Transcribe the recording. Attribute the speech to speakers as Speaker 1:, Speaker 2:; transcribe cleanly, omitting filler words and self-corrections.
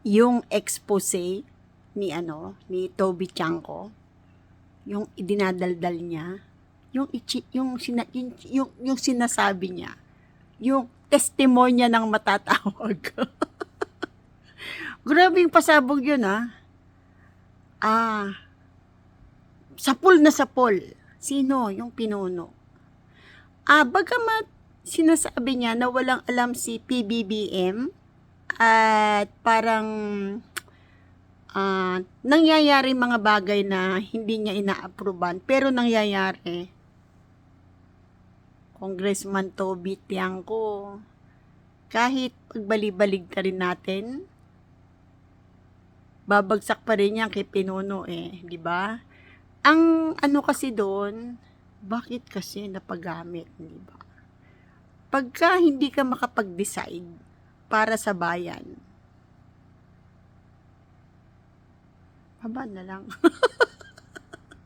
Speaker 1: yung expose ni Toby Chanko, yung idinadaldal niya, yung sinasabi niya, yung testimonya ng matatawag. Grabing pasabog yun, ah. Sapul na sapul. Sino? Yung pinuno. Bagamat sinasabi niya na walang alam si PBBM at parang nangyayari mga bagay na hindi niya ina-approvean, pero nangyayari. Congressman Toby Tiangco, kahit pagbali-balig ka rin natin, babagsak pa rin yan kay pinuno di ba? Ang kasi doon, bakit kasi napagamit, di ba? Pagka hindi ka makapag-decide para sa bayan, haba na lang.